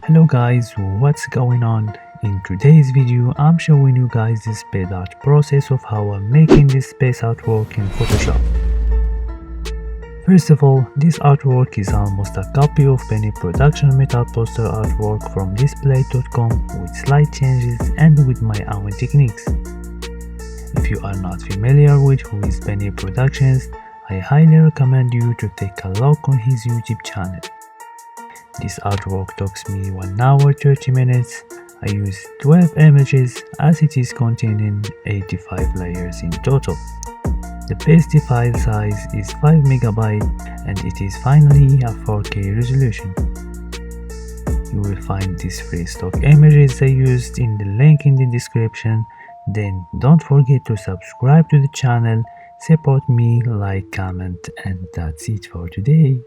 Hello guys, what's going on? In today's video, I'm showing you guys the sped art process of how I'm making this space artwork in Photoshop. First of all, this artwork is almost a copy of Penny Production metal poster artwork from display.com with slight changes and with my own techniques. If you are not familiar with who is Penny Productions, I highly recommend you to take a look on his YouTube channel. This artwork took me 1 hour 30 minutes. I used 12 images as it is containing 85 layers in total. The pasty file size is 5 MB and it is finally a 4K resolution. You will find these free stock images I used in the link in the description. Then don't forget to subscribe to the channel, support me, like, comment, and that's it for today.